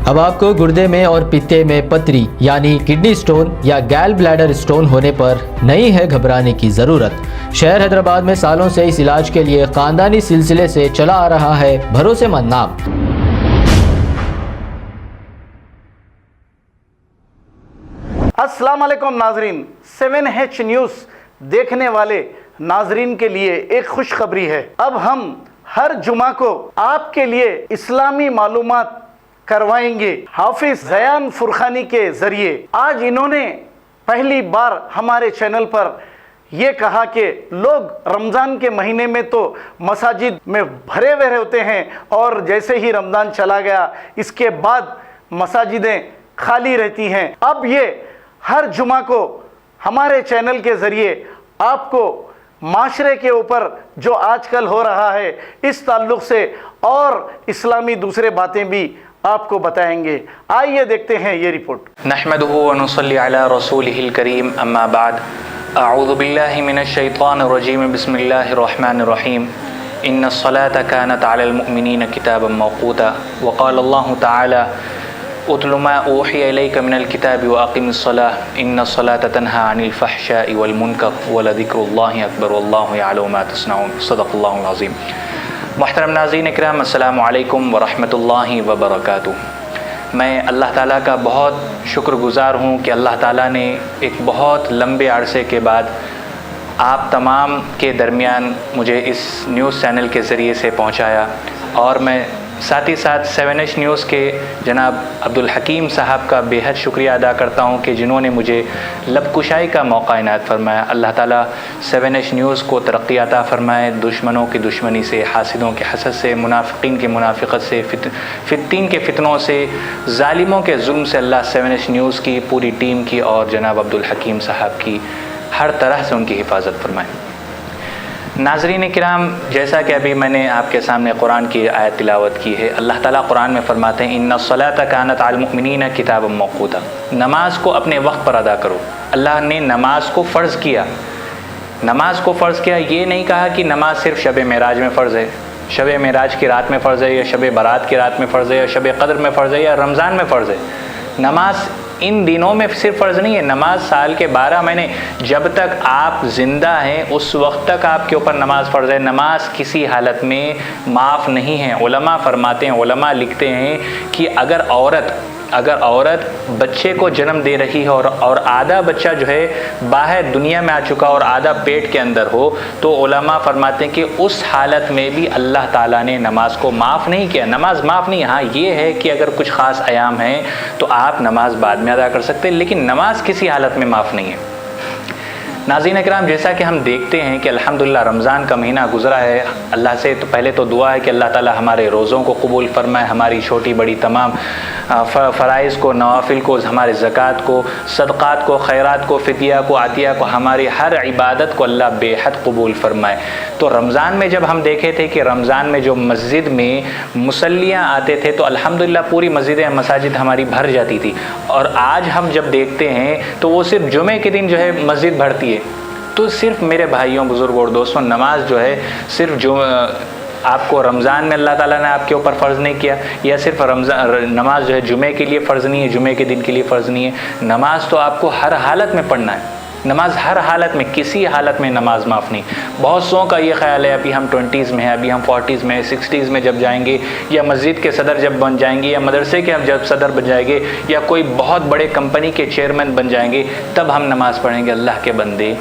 اب آپ کو گردے میں اور پتے میں پتری یعنی کڈنی سٹون یا گال بلیڈر سٹون ہونے پر نہیں ہے گھبرانے کی ضرورت۔ شہر حیدرآباد میں سالوں سے اس علاج کے لیے خاندانی سلسلے سے چلا آ رہا ہے بھروسے مند نام۔ السلام علیکم ناظرین، 7H نیوز دیکھنے والے ناظرین کے لیے ایک خوشخبری ہے۔ اب ہم ہر جمعہ کو آپ کے لیے اسلامی معلومات کروائیں گے حافظ زیان فرخانی کے ذریعے۔ آج انہوں نے پہلی بار ہمارے چینل پر یہ کہا کہ لوگ رمضان کے مہینے میں تو مساجد میں بھرے ہوئے ہوتے ہیں اور جیسے ہی رمضان چلا گیا اس کے بعد مساجدیں خالی رہتی ہیں۔ اب یہ ہر جمعہ کو ہمارے چینل کے ذریعے آپ کو معاشرے کے اوپر جو آج کل ہو رہا ہے اس تعلق سے اور اسلامی دوسرے باتیں بھی آپ کو بتائیں گے۔ آئیے دیکھتے ہیں یہ رپورٹ۔ نحمده ونصلي على رسوله الكريم اما بعد اعوذ باللہ من الشیطان الرجیم بسم اللہ الرحمن الرحیم ان الصلاة كانت على المؤمنین کتابا موقوتا وقال اللہ تعالی اتل ما اوحی الیک من الکتاب واقم الصلاة ان الصلاة تنہى عن الفحشاء والمنکر ولذکر اللہ اکبر واللہ یعلم ما تصنعون صدق اللہ العظیم۔ محترم ناظرین اکرام، السلام علیکم ورحمۃ اللہ وبرکاتہ۔ میں اللہ تعالیٰ کا بہت شکر گزار ہوں کہ اللہ تعالیٰ نے ایک بہت لمبے عرصے کے بعد آپ تمام کے درمیان مجھے اس نیوز چینل کے ذریعے سے پہنچایا، اور میں ساتھ ہی ساتھ 7H نیوز کے جناب عبدالحکیم صاحب کا بے حد شکریہ ادا کرتا ہوں کہ جنہوں نے مجھے لب کشائی کا موقع عنایت فرمایا۔ اللہ تعالیٰ 7H نیوز کو ترقی عطا فرمائے، دشمنوں کی دشمنی سے، حاسدوں کے حسد سے، منافقین کی منافقت سے، فتین کے فتنوں سے، ظالموں کے ظلم سے اللہ 7H نیوز کی پوری ٹیم کی اور جناب عبدالحکیم صاحب کی ہر طرح سے ان کی حفاظت فرمائے۔ ناظرین کرام، جیسا کہ ابھی میں نے آپ کے سامنے قرآن کی آیت تلاوت کی ہے، اللہ تعالیٰ قرآن میں فرماتے ہیں ان الصلاۃ کانت علی المؤمنین کتابا موقوتا، نماز کو اپنے وقت پر ادا کرو۔ اللہ نے نماز کو فرض کیا، نماز کو فرض کیا، یہ نہیں کہا کہ نماز صرف شب معراج میں فرض ہے، شب معراج کی رات میں فرض ہے، یا شب برات کی رات میں فرض ہے، یا شب قدر میں فرض ہے، یا رمضان میں فرض ہے۔ نماز ان دنوں میں صرف فرض نہیں ہے، نماز سال کے 12 مہینے جب تک آپ زندہ ہیں اس وقت تک آپ کے اوپر نماز فرض ہے۔ نماز کسی حالت میں معاف نہیں ہے۔ علماء فرماتے ہیں، علماء لکھتے ہیں کہ اگر عورت بچے کو جنم دے رہی ہے اور آدھا بچہ جو ہے باہر دنیا میں آ چکا اور آدھا پیٹ کے اندر ہو، تو علماء فرماتے ہیں کہ اس حالت میں بھی اللہ تعالیٰ نے نماز کو معاف نہیں کیا۔ نماز معاف نہیں، ہاں یہ ہے کہ اگر کچھ خاص ایام ہیں تو آپ نماز بعد میں ادا کر سکتے ہیں، لیکن نماز کسی حالت میں معاف نہیں ہے۔ ناظرین اکرام، جیسا کہ ہم دیکھتے ہیں کہ الحمدللہ رمضان کا مہینہ گزرا ہے، اللہ سے تو پہلے تو دعا ہے کہ اللہ تعالی ہمارے روزوں کو قبول فرمائے، ہماری چھوٹی بڑی تمام فرائض کو، نوافل کو، ہمارے زکوٰۃ کو، صدقات کو، خیرات کو، فدیہ کو، عطیہ کو، ہماری ہر عبادت کو اللہ بے حد قبول فرمائے۔ تو رمضان میں جب ہم دیکھے تھے کہ رمضان میں جو مسجد میں مصلیاں آتے تھے تو الحمدللہ پوری مسجدیں مساجد ہماری بھر جاتی تھی، اور آج ہم جب دیکھتے ہیں تو وہ صرف جمعے کے دن جو ہے مسجد بھرتی ہے۔ تو صرف میرے بھائیوں، بزرگوں اور دوستوں، نماز جو ہے صرف آپ کو رمضان میں اللہ تعالیٰ نے آپ کے اوپر فرض نہیں کیا، یا صرف نماز جو ہے جمعے کے لیے فرض نہیں ہے، جمعے کے دن کے لیے فرض نہیں ہے۔ نماز تو آپ کو ہر حالت میں پڑھنا ہے، نماز ہر حالت میں، کسی حالت میں نماز معاف نہیں۔ بہت سو کا یہ خیال ہے ابھی ہم 20s میں ہیں، ابھی ہم 40s میں ہیں، 60s میں جب جائیں گے، یا مسجد کے صدر جب بن جائیں گے، یا مدرسے کے ہم جب صدر بن جائیں گے، یا کوئی بہت بڑے کمپنی کے چیئرمین بن جائیں گے، تب ہم نماز پڑھیں گے۔ اللہ کے بندے،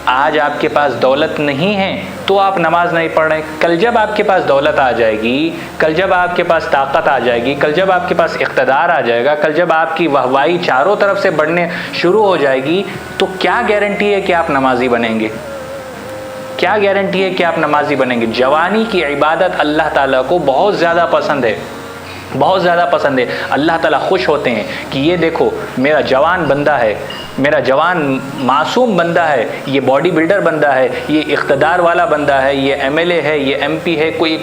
آج آپ کے پاس دولت نہیں ہے تو آپ نماز نہیں پڑھ رہے، کل جب آپ کے پاس دولت آ جائے گی، کل جب آپ کے پاس طاقت آ جائے گی، کل جب آپ کے پاس اقتدار آ جائے گا، کل جب آپ کی واہوائی چاروں طرف سے بڑھنے شروع ہو جائے گی، تو کیا گارنٹی ہے کہ آپ نمازی بنیں گے؟ کیا گارنٹی ہے کہ آپ نمازی بنیں گے؟ جوانی کی عبادت اللہ تعالیٰ کو بہت زیادہ پسند ہے، بہت زیادہ پسند ہے۔ اللہ تعالیٰ خوش ہوتے ہیں کہ یہ دیکھو میرا جوان بندہ ہے، میرا جوان معصوم بندہ ہے، یہ باڈی بلڈر بندہ ہے، یہ اقتدار والا بندہ ہے، یہ ایم ایل اے ہے، یہ ایم پی ہے، کوئی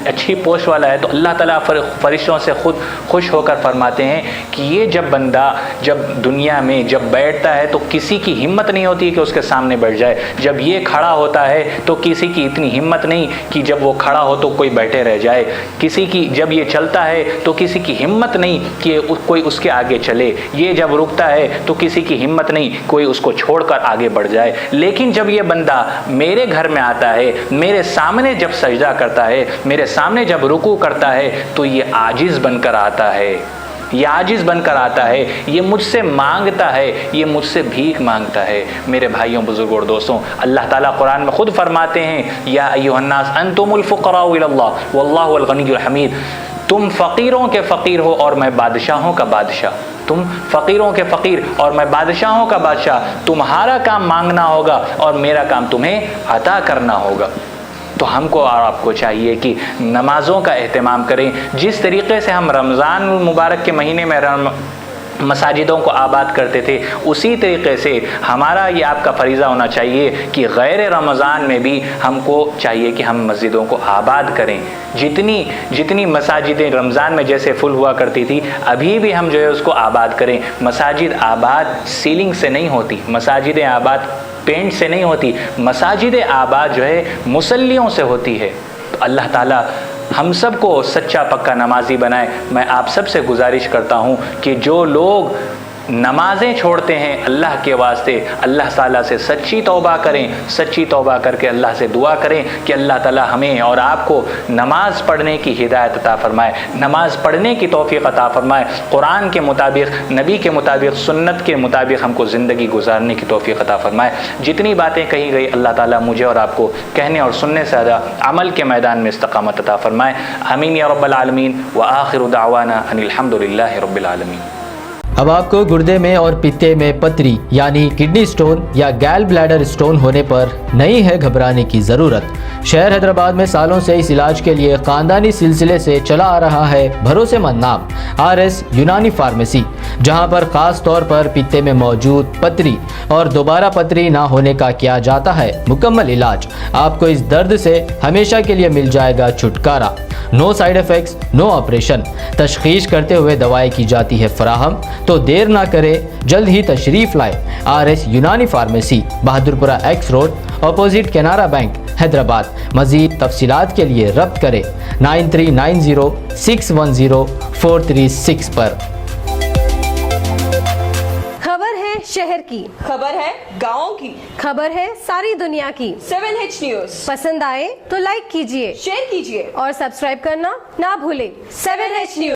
اچھی پوسٹ والا ہے، تو اللہ تعالیٰ فرشتوں سے خود خوش ہو کر فرماتے ہیں کہ یہ جب بندہ جب دنیا میں جب بیٹھتا ہے تو کسی کی ہمت نہیں ہوتی کہ اس کے سامنے بیٹھ جائے، جب یہ کھڑا ہوتا ہے تو کسی کی اتنی ہمت نہیں کہ جب وہ کھڑا ہو تو کوئی بیٹھے رہ جائے، کسی کی جب یہ چلتا ہے تو کسی کی ہمت نہیں کہ کوئی اس کے آگے چلے، یہ جب رکتا ہے تو کسی کی ہمت نہیں کوئی اس کو چھوڑ کر آگے بڑھ جائے، لیکن جب یہ بندہ میرے گھر میں آتا ہے، میرے سامنے جب سجدہ کرتا ہے، میرے سامنے جب رکوع کرتا ہے تو یہ عاجز بن کر آتا ہے، یہ عاجز بن کر آتا ہے، یہ مجھ سے مانگتا ہے، یہ مجھ سے بھیک مانگتا ہے۔ میرے بھائیوں، بزرگوں اور دوستوں، اللہ تعالیٰ قرآن میں خود فرماتے ہیں یا ایھا الناس انتم الفقراء الی اللہ واللہ الغنی الحمید، تم فقیروں کے فقیر ہو اور میں بادشاہوں کا بادشاہ، تم فقیروں کے فقیر اور میں بادشاہوں کا بادشاہ، تمہارا کام مانگنا ہوگا اور میرا کام تمہیں عطا کرنا ہوگا۔ تو ہم کو اور آپ کو چاہیے کہ نمازوں کا اہتمام کریں، جس طریقے سے ہم رمضان المبارک کے مہینے میں مساجدوں کو آباد کرتے تھے، اسی طریقے سے ہمارا یہ آپ کا فریضہ ہونا چاہیے کہ غیر رمضان میں بھی ہم کو چاہیے کہ ہم مسجدوں کو آباد کریں۔ جتنی مساجدیں رمضان میں جیسے فل ہوا کرتی تھی، ابھی بھی ہم جو ہے اس کو آباد کریں۔ مساجد آباد سیلنگ سے نہیں ہوتی، مساجدیں آباد پینٹ سے نہیں ہوتی، مساجد آباد جو ہے مصلیوں سے ہوتی ہے۔ تو اللہ تعالیٰ ہم سب کو سچا پکا نمازی بنائے۔ میں آپ سب سے گزارش کرتا ہوں کہ جو لوگ نمازیں چھوڑتے ہیں اللہ کے واسطے، اللہ تعالیٰ سے سچی توبہ کریں، سچی توبہ کر کے اللہ سے دعا کریں کہ اللہ تعالیٰ ہمیں اور آپ کو نماز پڑھنے کی ہدایت عطا فرمائے، نماز پڑھنے کی توفیق عطا فرمائے، قرآن کے مطابق، نبی کے مطابق، سنت کے مطابق ہم کو زندگی گزارنے کی توفیق عطا فرمائے۔ جتنی باتیں کہی گئی اللہ تعالیٰ مجھے اور آپ کو کہنے اور سننے سے زیادہ عمل کے میدان میں استقامت عطا فرمائے۔ آمین یا رب العالمین، وآخر دعوانا ان الحمد للہ رب العالمین۔ اب آپ کو گردے میں اور پتے میں پتری یعنی کڈنی سٹون یا گیل بلیڈر سٹون ہونے پر نہیں ہے گھبرانے کی ضرورت۔ شہر حیدرآباد میں سالوں سے اس علاج کے لیے خاندانی سلسلے سے چلا آ رہا ہے بھروسے مند نام RS یونانی فارمیسی، جہاں پر خاص طور پر پتے میں موجود پتری اور دوبارہ پتری نہ ہونے کا کیا جاتا ہے مکمل علاج۔ آپ کو اس درد سے ہمیشہ کے لیے مل جائے گا چھٹکارا، نو سائیڈ ایفیکٹس، نو آپریشن، تشخیص کرتے ہوئے دوائیں کی جاتی ہے فراہم۔ تو دیر نہ کرے، جلد ہی تشریف لائے RS یونانی pharmacy, Bahadurpura X road, opposite Canara bank, Hyderabad. مزید تفصیلات کے لیے ربط کریں 9390610436 پر۔ خبر ہے شہر کی، خبر ہے گاؤں کی، خبر ہے ساری دنیا کی۔ 7H نیوز پسند آئے تو لائک کیجئے، شیئر کیجئے اور سبسکرائب کرنا نہ بھولیں۔ 7H news.